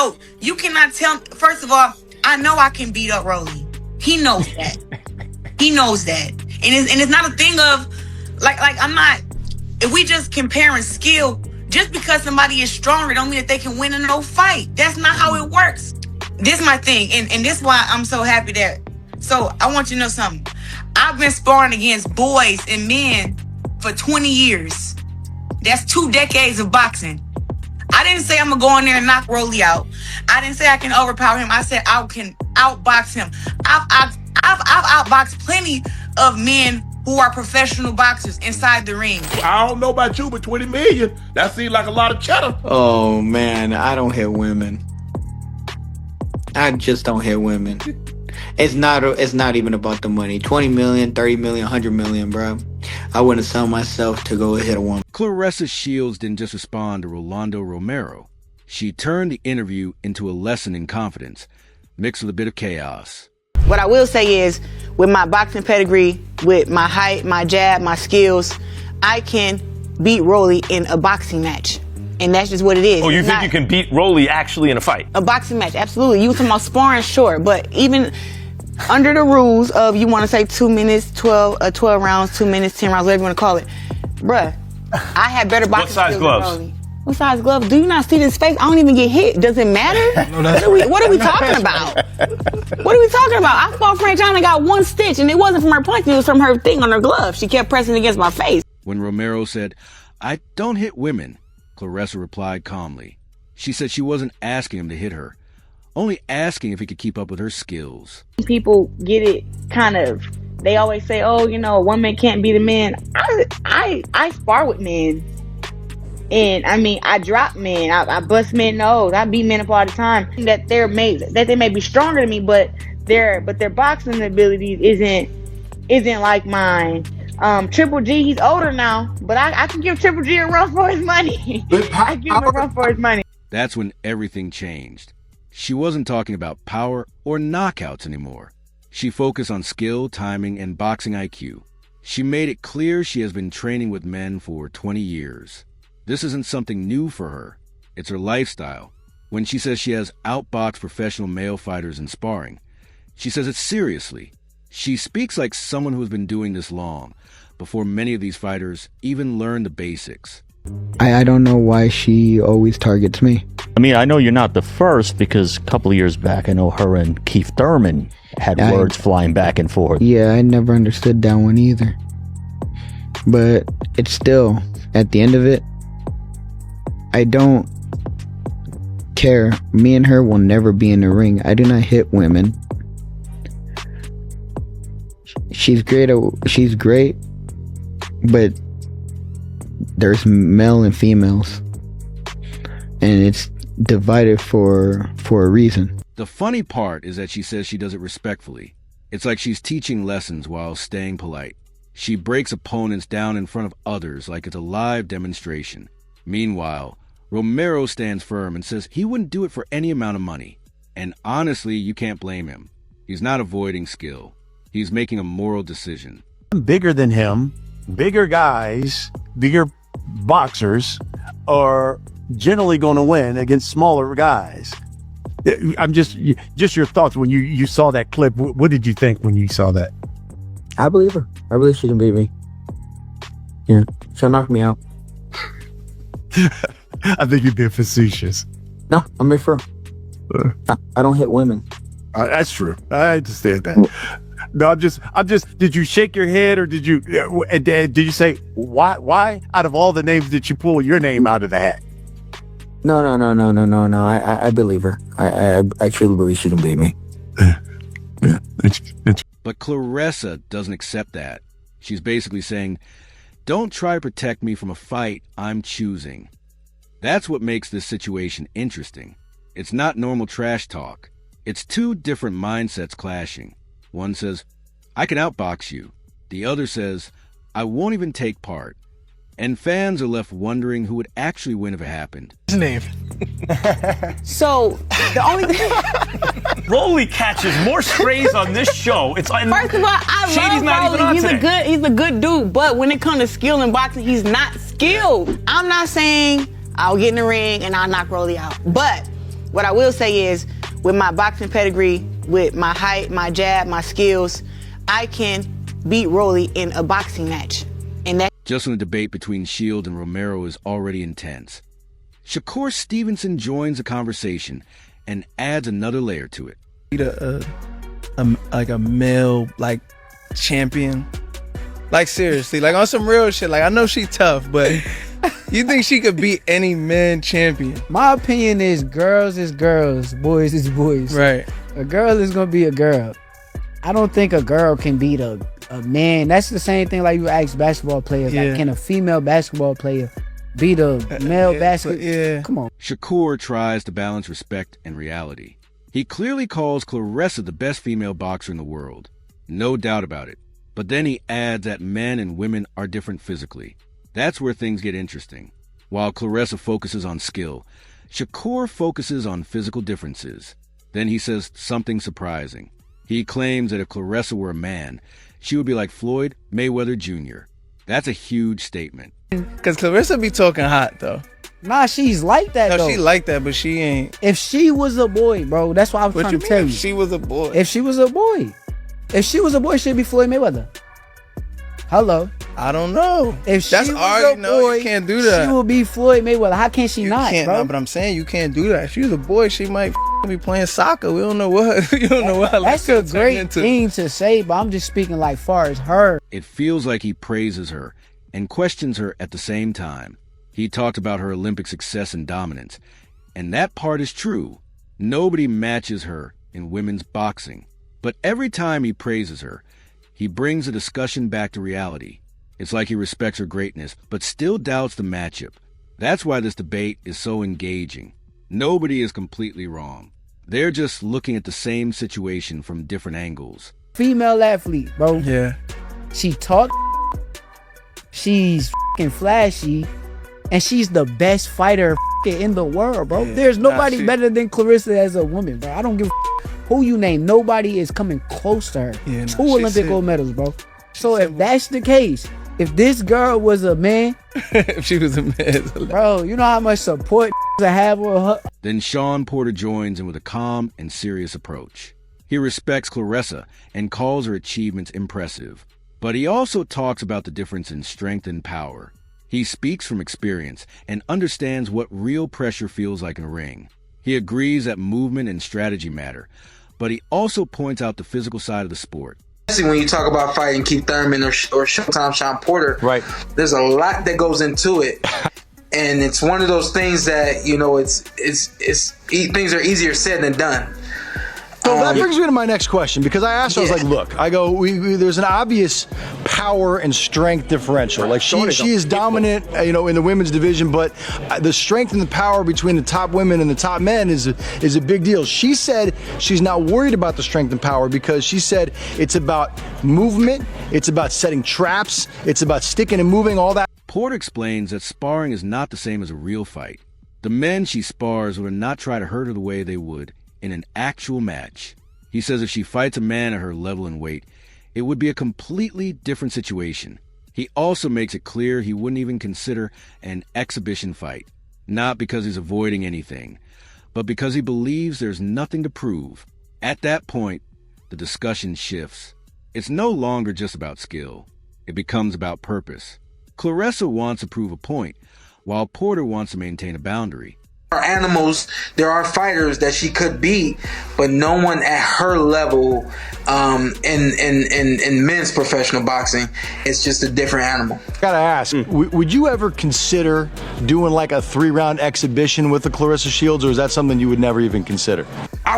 So you cannot tell. First of all, I know I can beat up Rolly. He knows that. He knows that. And it's not a thing of like I'm not. If we just comparing skill, just because somebody is stronger don't mean that they can win in no fight. That's not how it works. This is my thing, and this is why I'm so happy that. So I want you to know something. I've been sparring against boys and men for 20 years. That's 2 decades of boxing. I didn't say I'm gonna go in there and knock Rolly out. I didn't say I can overpower him. I said I can outbox him. I've outboxed plenty of men who are professional boxers inside the ring. I don't know about you, but 20 million, that seems like a lot of cheddar. Oh man, I don't hit women. I just don't hit women. It's not even about the money. 20 million, 30 million, 100 million, bro. I wouldn't sell myself to go hit a woman. Claressa Shields didn't just respond to Rolly Romero. She turned the interview into a lesson in confidence, mixed with a bit of chaos. What I will say is, with my boxing pedigree, with my height, my jab, my skills, I can beat Rolly in a boxing match. And that's just what it is. Oh, you think you can beat Rolly actually in a fight? A boxing match, absolutely. You were talking about sparring, sure. But even under the rules of, you want to say 2 minutes, 12 rounds, 2 minutes, 10 rounds, whatever you want to call it. Bruh, I had better boxing skills than Rolly. What size gloves? Do you not see this face? I don't even get hit. Does it matter? What are we talking about? What are we talking about? I fought Franchina and got 1 stitch, and it wasn't from her punch. It was from her thing on her glove. She kept pressing against my face. When Romero said, "I don't hit women," Claressa replied calmly. She said she wasn't asking him to hit her, only asking if he could keep up with her skills. People get it kind of, they always say, oh, you know, a woman can't beat a man. I spar with men. And I mean, I drop men, I bust men nose, I beat men up all the time. That they may be stronger than me, but their boxing abilities isn't like mine. Triple G, he's older now, but I can give Triple G a run for his money. I give him a run for his money. That's when everything changed. She wasn't talking about power or knockouts anymore. She focused on skill, timing, and boxing IQ. She made it clear she has been training with men for 20 years. This isn't something new for her. It's her lifestyle. When she says she has outboxed professional male fighters in sparring, she says it seriously. She speaks like someone who has been doing this long, before many of these fighters even learn the basics. I don't know why she always targets me. I mean, I know you're not the first, because a couple of years back, I know her and Keith Thurman had words flying back and forth. Yeah, I never understood that one either. But it's still, at the end of it, I don't care. Me and her will never be in the ring. I do not hit women. She's great, but there's male and females, and it's divided for a reason. The funny part is that she says she does it respectfully. It's like she's teaching lessons while staying polite. She breaks opponents down in front of others like it's a live demonstration. Meanwhile, Romero stands firm and says he wouldn't do it for any amount of money. And honestly, you can't blame him. He's not avoiding skill. He's making a moral decision. Bigger than him, bigger guys, bigger boxers are generally going to win against smaller guys. I'm just your thoughts when you saw that clip. What did you think when you saw that? I believe her. I believe she can beat me. Yeah, she'll knock me out. I think you're being facetious. No, I'm being for her. I don't hit women. That's true. I understand that. No, I'm just. Did you shake your head, or did you say why? Out of all the names, did you pull your name out of the hat? No. I believe her. I truly believe she can beat me. But Claressa doesn't accept that. She's basically saying, "Don't try to protect me from a fight I'm choosing." That's what makes this situation interesting. It's not normal trash talk. It's 2 different mindsets clashing. One says, "I can outbox you." The other says, "I won't even take part." And fans are left wondering who would actually win if it happened. His name. So, the only thing... Rolly catches more strays on this show. It's First of all, I love Rolly. He's a good dude. But when it comes to skill in boxing, he's not skilled. I'm not saying I'll get in the ring and I'll knock Rolly out. But What I will say is, with my boxing pedigree, with my height, my jab, my skills, I can beat Rolly in a boxing match. And that Just when the debate between Shields and Romero is already intense, Shakur Stevenson joins the conversation and adds another layer to it. Like a male like champion, like seriously, like on some real shit. Like I know she tough, but you think she could beat any man champion? My opinion is girls is girls, boys is boys. Right. A girl is gonna be a girl. I don't think a girl can beat a man. That's the same thing like you ask basketball players. Yeah. Like, can a female basketball player beat a male basketball? Yeah. Come on. Shakur tries to balance respect and reality. He clearly calls Claressa the best female boxer in the world. No doubt about it. But then he adds that men and women are different physically. That's where things get interesting. While Claressa focuses on skill, Shakur focuses on physical differences. Then he says something surprising. He claims that if Claressa were a man, she would be like Floyd Mayweather Jr. That's a huge statement. Cause Claressa be talking hot though. Nah, she's like that No, though. she like that, but she ain't. If she was a boy, bro, that's what I was What trying you to mean tell if you. she was a boy? If she was a boy. If she was a boy, she'd be Floyd Mayweather. Hello. I don't know. If That's she was already a no, boy, you can't do that. she will be Floyd Mayweather. How can she You not, can't, bro? no, but I'm saying you can't do that. If she was a boy, she might be playing soccer. We don't know what. You don't know what. That's a great thing to say, but I'm just speaking like far as her. It feels like he praises her and questions her at the same time. He talked about her Olympic success and dominance, and that part is true. Nobody matches her in women's boxing. But every time he praises her, he brings the discussion back to reality. It's like he respects her greatness, but still doubts the matchup. That's why this debate is so engaging. Nobody is completely wrong. They're just looking at the same situation from different angles. Female athlete, bro. Yeah. She talk. She's f***ing flashy. And she's the best fighter f***ing in the world, bro. Yeah. There's nobody she- better than Claressa as a woman, bro. I don't give a who you name. Nobody is coming close to her. Yeah, nah, 2 she's Olympic sick. gold medals, bro. So if that's the case, if this girl was a man, If she was a man. bro, you know how much support I have with her. Then Sean Porter joins in with a calm and serious approach. He respects Claressa and calls her achievements impressive. But he also talks about the difference in strength and power. He speaks from experience and understands what real pressure feels like in a ring. He agrees that movement and strategy matter, but he also points out the physical side of the sport. Especially when you talk about fighting Keith Thurman or Showtime Sean Porter, Right. there's a lot that goes into it, and it's one of those things that things are easier said than done. So that brings me to my next question, because I asked, I was like, look, I go, there's an obvious power and strength differential. Like she is dominant, in the women's division, but the strength and the power between the top women and the top men is a big deal. She said she's not worried about the strength and power because she said it's about movement, it's about setting traps, it's about sticking and moving, all that. Porter explains that sparring is not the same as a real fight. The men she spars would not try to hurt her the way they would in an actual match. He says if she fights a man at her level and weight, it would be a completely different situation. He also makes it clear he wouldn't even consider an exhibition fight, not because he's avoiding anything, but because he believes there's nothing to prove. At that point, the discussion shifts. It's no longer just about skill. It becomes about purpose. Claressa wants to prove a point, while Porter wants to maintain a boundary. There are animals, there are fighters that she could beat, but no one at her level in men's professional boxing. It's just a different animal. Gotta ask, would you ever consider doing like a 3-round exhibition with the Claressa Shields, or is that something you would never even consider? I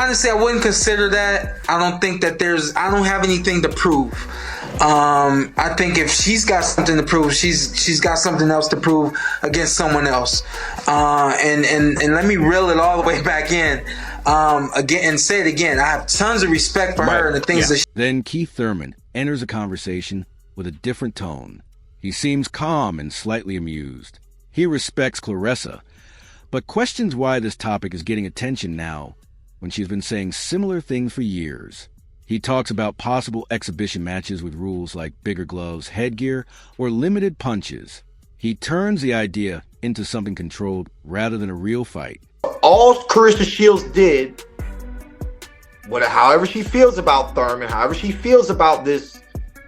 honestly wouldn't consider that. I don't think that I don't have anything to prove. I think if she's got something to prove, she's got something else to prove against someone else. And let me reel it all the way back in again and say it again. I have tons of respect for her and the things that Then Keith Thurman enters a conversation with a different tone. He seems calm and slightly amused. He respects Claressa, but questions why this topic is getting attention now when she's been saying similar things for years. He talks about possible exhibition matches with rules like bigger gloves, headgear, or limited punches. He turns the idea into something controlled rather than a real fight. All Claressa Shields did, however she feels about Thurman, however she feels about this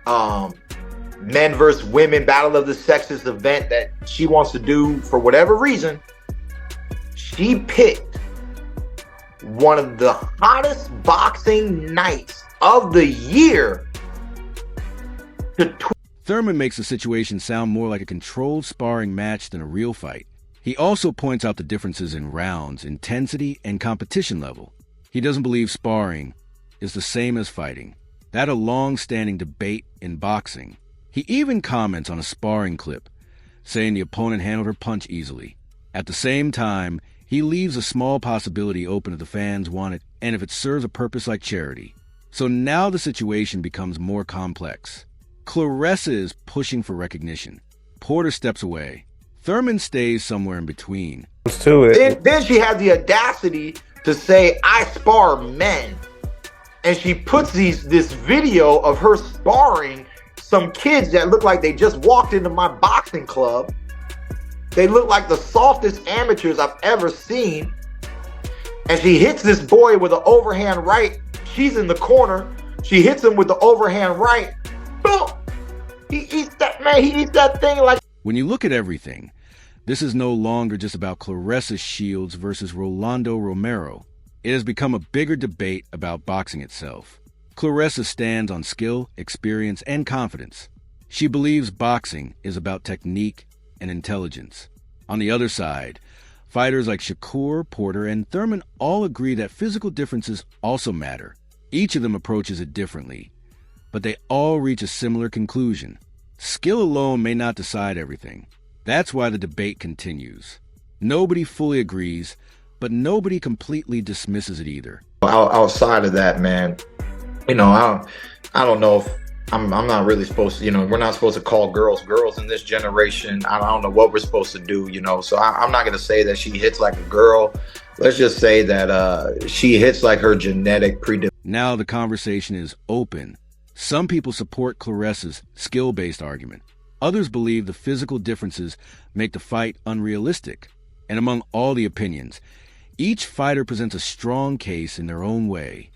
men versus women battle of the sexes event that she wants to do for whatever reason, she picked one of the hottest boxing nights of the year to Thurman makes the situation sound more like a controlled sparring match than a real fight. He also points out the differences in rounds, intensity, and competition level. He doesn't believe sparring is the same as fighting. That a long-standing debate in boxing. He even comments on a sparring clip, saying the opponent handled her punch easily. At the same time, he leaves a small possibility open if the fans want it and if it serves a purpose like charity. So now the situation becomes more complex. Claressa is pushing for recognition. Porter steps away. Thurman stays somewhere in between. Then she had the audacity to say, I spar men. And she puts this video of her sparring some kids that look like they just walked into my boxing club. They look like the softest amateurs I've ever seen. And she hits this boy with an overhand right. She's in the corner. She hits him with the overhand right. Boom! He eats that thing like... When you look at everything, this is no longer just about Claressa Shields versus Rolly Romero. It has become a bigger debate about boxing itself. Claressa stands on skill, experience, and confidence. She believes boxing is about technique and intelligence. On the other side, fighters like Shakur, Porter, and Thurman all agree that physical differences also matter. Each of them approaches it differently, but they all reach a similar conclusion. Skill alone may not decide everything. That's why the debate continues. Nobody fully agrees, but nobody completely dismisses it either. Outside of that, man, I don't know if I'm not really supposed to, we're not supposed to call girls in this generation. I don't know what we're supposed to do, so I'm not going to say that she hits like a girl. Let's just say that she hits like her genetic Now the conversation is open. Some people support Claressa's skill-based argument. Others believe the physical differences make the fight unrealistic. And among all the opinions, each fighter presents a strong case in their own way.